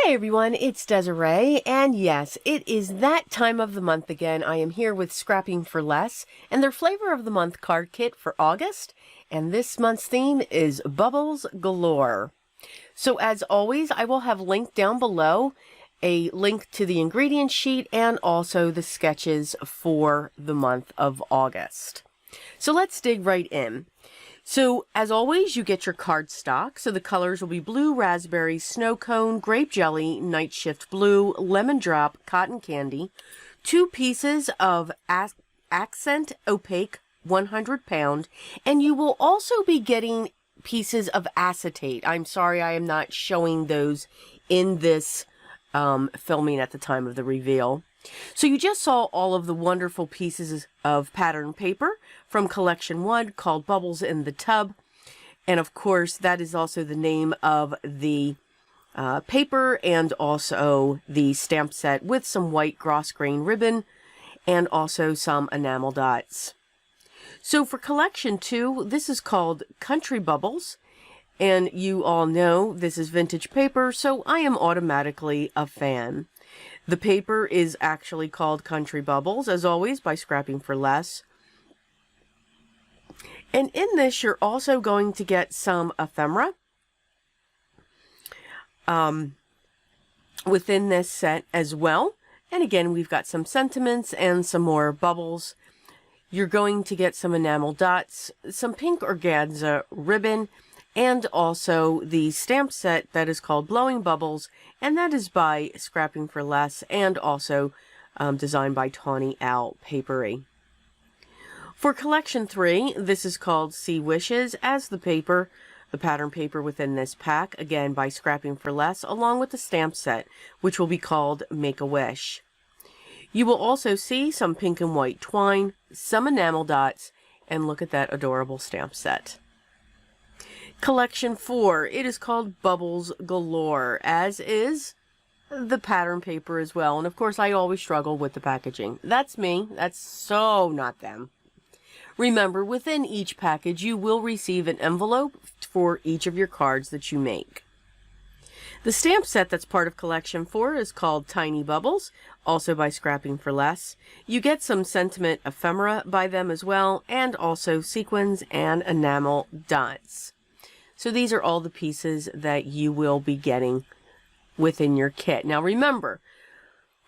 Hey everyone, it's Desiree, and yes, it is that time of the month again. I am here with Scrapping for Less, and their Flavor of the Month card kit for August, and this month's theme is Bubbles Galore. So as always, I will have linked down below a link to the ingredient sheet and also the sketches for the month of August. So let's dig right in. So, as always, you get your cardstock. So the colors will be blue, raspberry, snow cone, grape jelly, night shift blue, lemon drop, cotton candy, 2 pieces of accent opaque 100 pound, and you will also be getting pieces of acetate. I'm sorry I am not showing those in this filming at the time of the reveal. So you just saw all of the wonderful pieces of pattern paper from collection 1 called Bubbles in the Tub. And of course, that is also the name of the paper and also the stamp set with some white grosgrain ribbon and also some enamel dots. So for collection 2, this is called Country Bubbles. And you all know this is vintage paper, so I am automatically a fan. The paper is actually called Country Bubbles, as always, by Scrapping for Less. And in this, you're also going to get some ephemera within this set as well. And again, we've got some sentiments and some more bubbles. You're going to get some enamel dots, some pink organza ribbon, and also the stamp set that is called Blowing Bubbles, and that is by Scrapping for Less and also designed by Tawny Owl Papery. For collection 3, this is called Sea Wishes as the paper, the pattern paper within this pack, again by Scrapping for Less, along with the stamp set, which will be called Make a Wish. You will also see some pink and white twine, some enamel dots, and look at that adorable stamp set. Collection 4, it is called Bubbles Galore, as is the pattern paper as well. And of course, I always struggle with the packaging. That's me. That's so not them. Remember, within each package, you will receive an envelope for each of your cards that you make. The stamp set that's part of Collection 4 is called Tiny Bubbles, also by Scrapping for Less. You get some sentiment ephemera by them as well, and also sequins and enamel dots. So these are all the pieces that you will be getting within your kit. Now remember,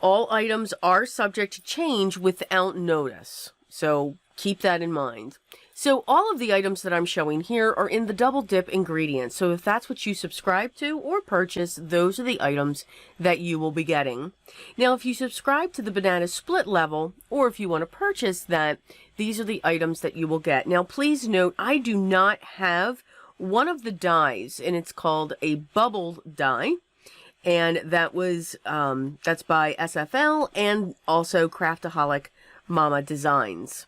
all items are subject to change without notice. So keep that in mind. So all of the items that I'm showing here are in the double dip ingredients. So if that's what you subscribe to or purchase, those are the items that you will be getting. Now if you subscribe to the banana split level, or if you want to purchase that, these are the items that you will get. Now please note, I do not have one of the dies, and it's called a bubble die, and that was that's by SFL and also Craftaholic Mama Designs.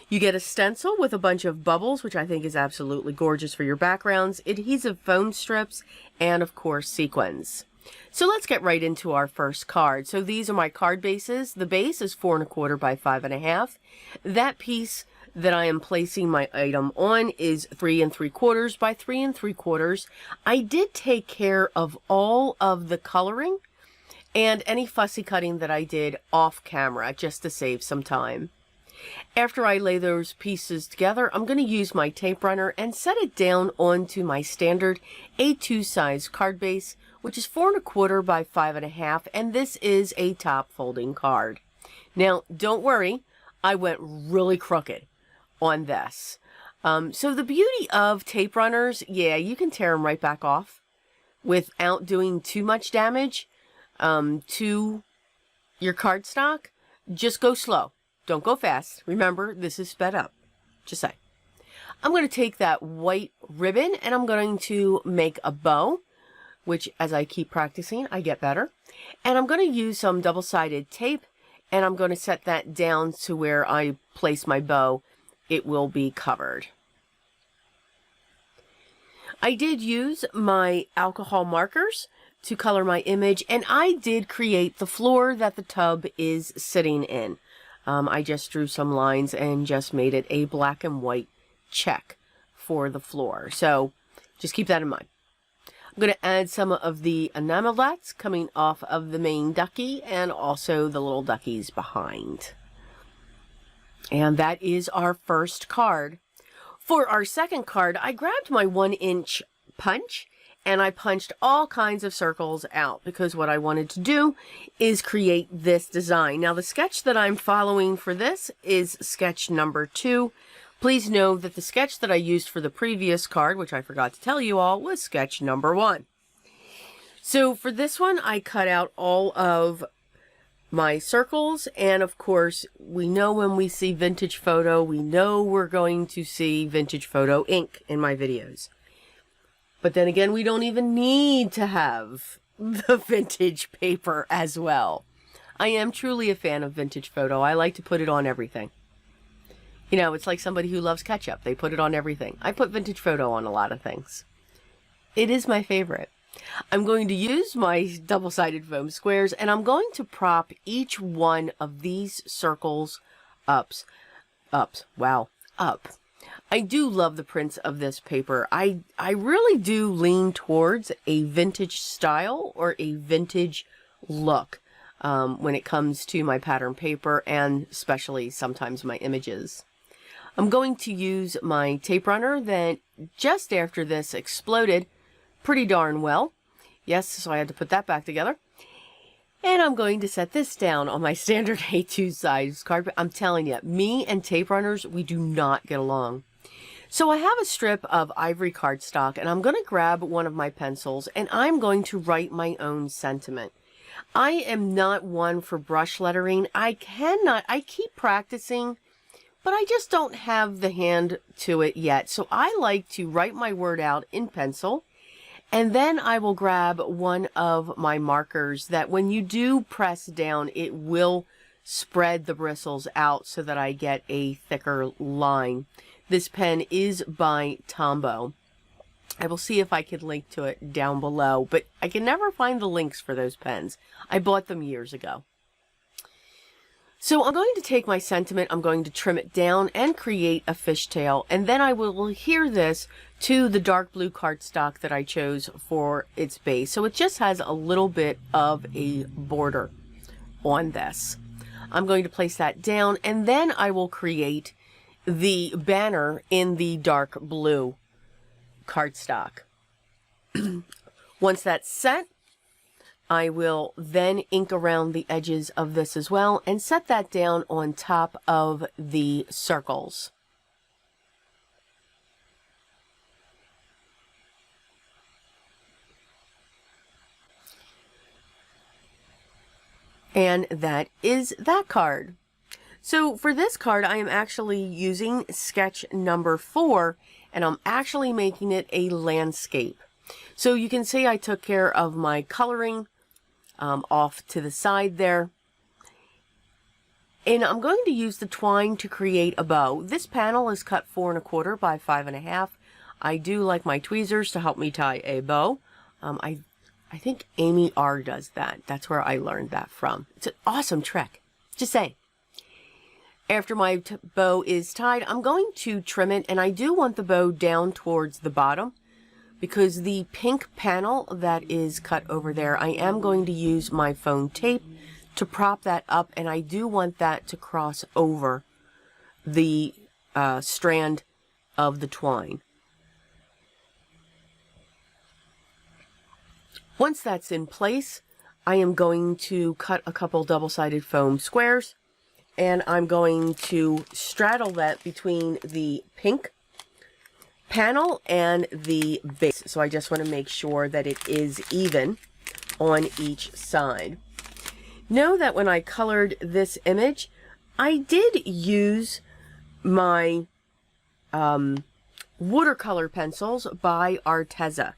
You get a stencil with a bunch of bubbles, which I think is absolutely gorgeous for your backgrounds, adhesive foam strips, and of course sequins. So let's get right into our first card. So these are my card bases. The base is 4 1/4 by 5 1/2. That piece that I am placing my item on is 3 3/4 by 3 3/4. I did take care of all of the coloring and any fussy cutting that I did off camera just to save some time. After I lay those pieces together, I'm going to use my tape runner and set it down onto my standard A2 size card base, which is 4 1/4 by 5 1/2, and this is a top folding card. Now, don't worry, I went really crooked on this. So the beauty of tape runners, yeah, you can tear them right back off without doing too much damage to your cardstock. Just go slow. Don't go fast. Remember, this is sped up. Just say. I'm going to take that white ribbon and I'm going to make a bow, which as I keep practicing, I get better. And I'm going to use some double-sided tape and I'm going to set that down to where I place my bow. It will be covered. I did use my alcohol markers to color my image, and I did create the floor that the tub is sitting in. I just drew some lines and just made it a black and white check for the floor. So just keep that in mind. I'm going to add some of the enamel dots coming off of the main ducky and also the little duckies behind. And that is our first card. For our second card, I grabbed my 1-inch punch and I punched all kinds of circles out because what I wanted to do is create this design. Now the sketch that I'm following for this is sketch number 2. Please know that the sketch that I used for the previous card, which I forgot to tell you all, was sketch number 1. So for this one, I cut out all of my circles, and of course, we know when we see vintage photo, we know we're going to see vintage photo ink in my videos. But then again, we don't even need to have the vintage paper as well. I am truly a fan of vintage photo. I like to put it on everything. You know, it's like somebody who loves ketchup. They put it on everything. I put vintage photo on a lot of things. It is my favorite. I'm going to use my double-sided foam squares, and I'm going to prop each one of these circles up. I do love the prints of this paper. I really do lean towards a vintage style or a vintage look when it comes to my pattern paper and especially sometimes my images. I'm going to use my tape runner that just after this exploded pretty darn well. Yes, so I had to put that back together. And I'm going to set this down on my standard A2 size card. I'm telling you, me and tape runners, we do not get along. So I have a strip of ivory cardstock, and I'm going to grab one of my pencils, and I'm going to write my own sentiment. I am not one for brush lettering. I keep practicing, but I just don't have the hand to it yet. So I like to write my word out in pencil. And then I will grab one of my markers that when you do press down, it will spread the bristles out so that I get a thicker line. This pen is by Tombow. I will see if I can link to it down below, but I can never find the links for those pens. I bought them years ago. So I'm going to take my sentiment, I'm going to trim it down and create a fishtail, and then I will adhere this to the dark blue cardstock that I chose for its base. So it just has a little bit of a border on this. I'm going to place that down, and then I will create the banner in the dark blue cardstock. Once that's set, I will then ink around the edges of this as well and set that down on top of the circles. And that is that card. So for this card, I am actually using sketch number 4, and I'm actually making it a landscape. So you can see I took care of my coloring off to the side there. And I'm going to use the twine to create a bow. This panel is cut 4 1/4 by 5 1/2. I do like my tweezers to help me tie a bow. I think Amy R. does that. That's where I learned that from. It's an awesome trick. Just saying. After my bow is tied, I'm going to trim it, and I do want the bow down towards the bottom because the pink panel that is cut over there, I am going to use my foam tape to prop that up, and I do want that to cross over the strand of the twine. Once that's in place, I am going to cut a couple double-sided foam squares, and I'm going to straddle that between the pink panel and the base. So I just want to make sure that it is even on each side. Know that when I colored this image, I did use my watercolor pencils by Arteza.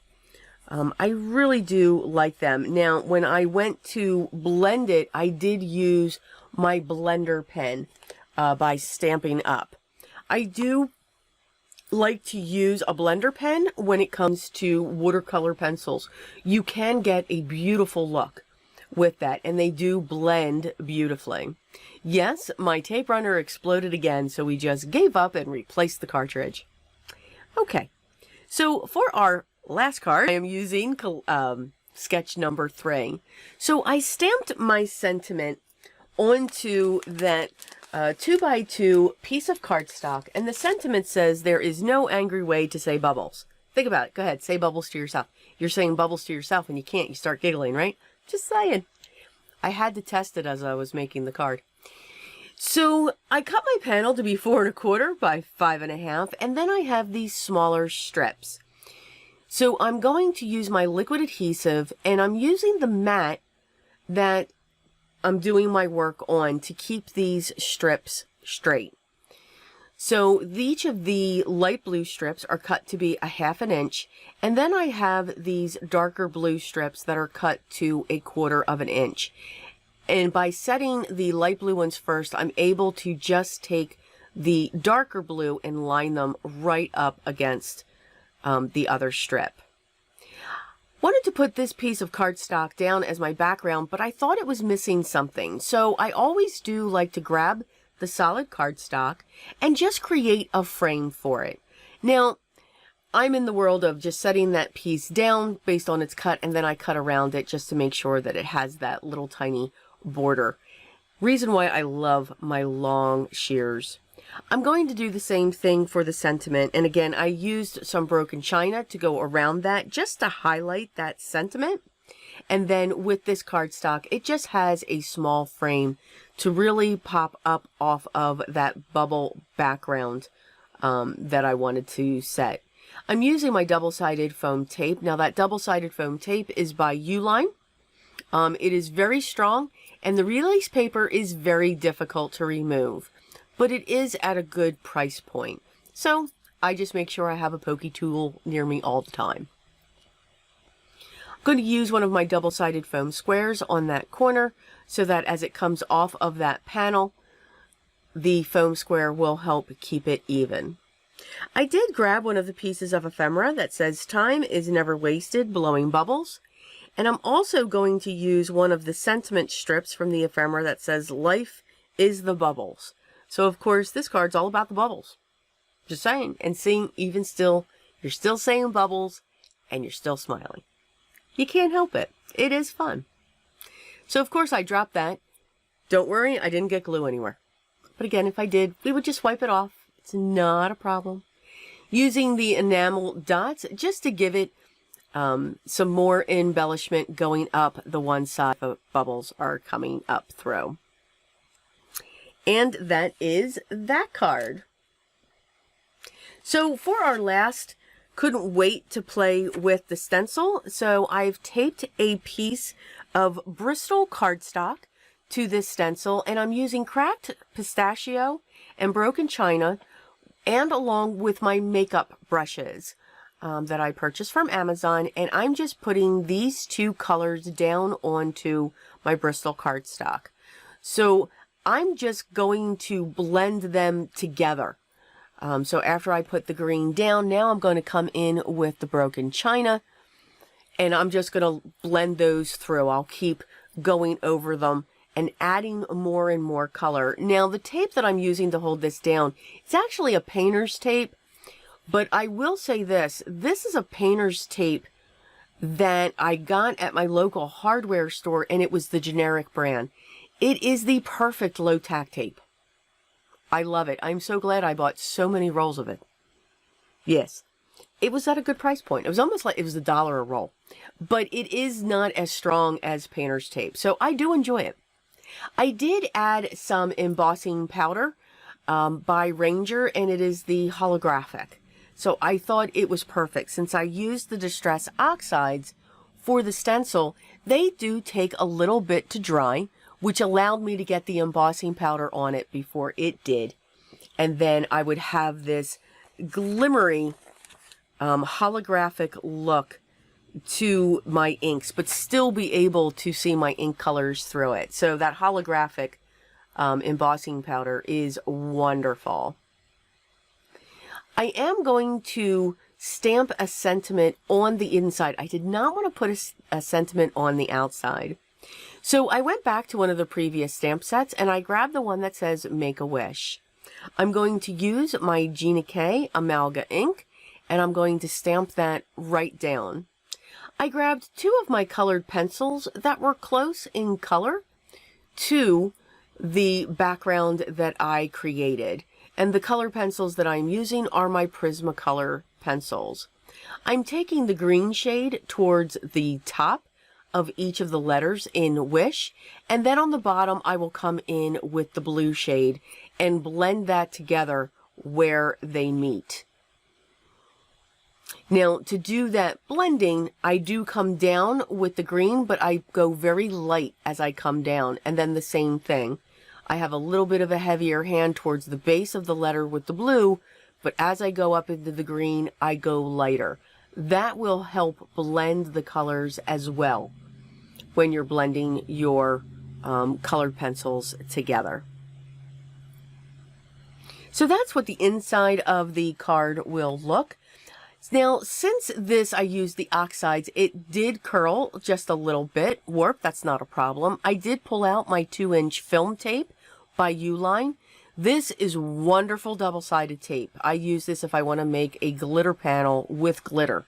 I really do like them. Now, when I went to blend it, I did use my blender pen by Stampin' Up. I do like to use a blender pen when it comes to watercolor pencils. You can get a beautiful look with that, and they do blend beautifully. Yes, my tape runner exploded again, so we just gave up and replaced the cartridge. Okay, so for our last card, I am using sketch number 3. So I stamped my sentiment onto that 2x2 piece of cardstock, and the sentiment says, "There is no angry way to say bubbles." Think about it. Go ahead, say bubbles to yourself. You're saying bubbles to yourself and you can't. You start giggling, right? Just saying. I had to test it as I was making the card. So I cut my panel to be 4 1/4 by 5 1/2, and then I have these smaller strips. So I'm going to use my liquid adhesive, and I'm using the mat that I'm doing my work on to keep these strips straight. So each of the light blue strips are cut to be 1/2 inch, and then I have these darker blue strips that are cut to 1/4 inch. And by setting the light blue ones first, I'm able to just take the darker blue and line them right up against the other strip. Wanted to put this piece of cardstock down as my background, but I thought it was missing something. So I always do like to grab the solid cardstock and just create a frame for it. Now, I'm in the world of just setting that piece down based on its cut, and then I cut around it just to make sure that it has that little tiny border. Reason why I love my long shears. I'm going to do the same thing for the sentiment, and again, I used some broken china to go around that just to highlight that sentiment. And then with this cardstock, it just has a small frame to really pop up off of that bubble background that I wanted to set. I'm using my double-sided foam tape. Now that double-sided foam tape is by Uline. It is very strong, and the release paper is very difficult to remove, but it is at a good price point. So I just make sure I have a pokey tool near me all the time. I'm going to use one of my double-sided foam squares on that corner so that as it comes off of that panel, the foam square will help keep it even. I did grab one of the pieces of ephemera that says "Time is never wasted blowing bubbles." And I'm also going to use one of the sentiment strips from the ephemera that says "Life is the bubbles." So of course this card's all about the bubbles. Just saying. And seeing even still, you're still saying bubbles and you're still smiling. You can't help it. It is fun. So of course I dropped that. Don't worry, I didn't get glue anywhere. But again, if I did, we would just wipe it off. It's not a problem. Using the enamel dots just to give it some more embellishment going up the one side the bubbles are coming up through. And that is that card. So for our last, couldn't wait to play with the stencil. So I've taped a piece of Bristol cardstock to this stencil, and I'm using cracked pistachio and broken china, and along with my makeup brushes that I purchased from Amazon, and I'm just putting these two colors down onto my Bristol cardstock. So I'm just going to blend them together. So after I put the green down, now I'm going to come in with the broken china, and I'm just going to blend those through. I'll keep going over them and adding more and more color. Now the tape that I'm using to hold this down, it's actually a painter's tape, but I will say this is a painter's tape that I got at my local hardware store, and it was the generic brand. It is the perfect low tack tape. I love it. I'm so glad I bought so many rolls of it. Yes, it was at a good price point. It was almost like it was $1 a roll, but it is not as strong as painter's tape, so I do enjoy it. I did add some embossing powder by Ranger, and it is the holographic. So I thought it was perfect. Since I used the Distress Oxides for the stencil, they do take a little bit to dry, which allowed me to get the embossing powder on it before it did. And then I would have this glimmery holographic look to my inks, but still be able to see my ink colors through it. So that holographic embossing powder is wonderful. I am going to stamp a sentiment on the inside. I did not want to put a sentiment on the outside. So I went back to one of the previous stamp sets, and I grabbed the one that says Make a Wish. I'm going to use my Gina K Amalga ink, and I'm going to stamp that right down. I grabbed 2 of my colored pencils that were close in color to the background that I created. And the color pencils that I'm using are my Prismacolor pencils. I'm taking the green shade towards the top of each of the letters in Wish, and then on the bottom I will come in with the blue shade and blend that together where they meet. Now, to do that blending, I do come down with the green, but I go very light as I come down, and then the same thing. I have a little bit of a heavier hand towards the base of the letter with the blue, but as I go up into the green, I go lighter. That will help blend the colors as well when you're blending your colored pencils together. So that's what the inside of the card will look. Now, since this I used the oxides, it did curl just a little bit. Warp, that's not a problem. I did pull out my 2-inch film tape by Uline. This is wonderful double-sided tape. I use this if I want to make a glitter panel with glitter.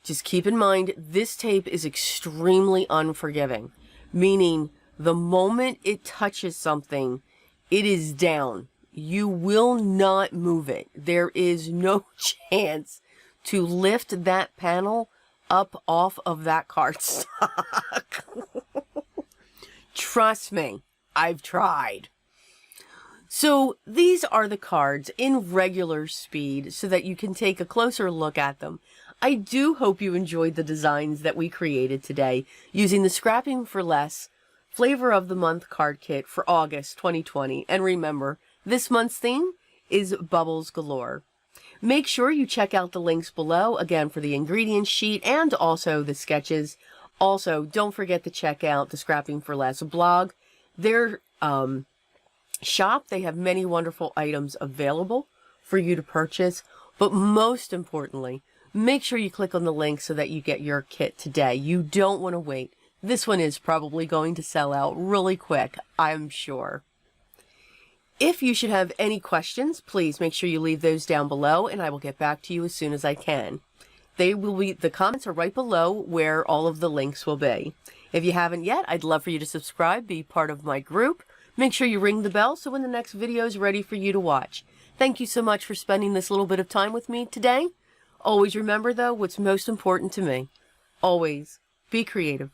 Just keep in mind, this tape is extremely unforgiving, meaning the moment it touches something, it is down. You will not move it. There is no chance to lift that panel up off of that cardstock. Trust me, I've tried. So these are the cards in regular speed so that you can take a closer look at them. I do hope you enjoyed the designs that we created today using the Scrapping for Less Flavor of the Month card kit for August 2020. And remember, this month's theme is Bubbles Galore. Make sure you check out the links below, again, for the ingredients sheet and also the sketches. Also, don't forget to check out the Scrapping for Less blog. Their shop, they have many wonderful items available for you to purchase. But most importantly, make sure you click on the link so that you get your kit today. You don't want to wait. This one is probably going to sell out really quick, I'm sure. If you should have any questions, please make sure you leave those down below and I will get back to you as soon as I can. The comments are right below where all of the links will be. If you haven't yet, I'd love for you to subscribe, be part of my group. Make sure you ring the bell so when the next video is ready for you to watch. Thank you so much for spending this little bit of time with me today. Always remember, though, what's most important to me. Always be creative.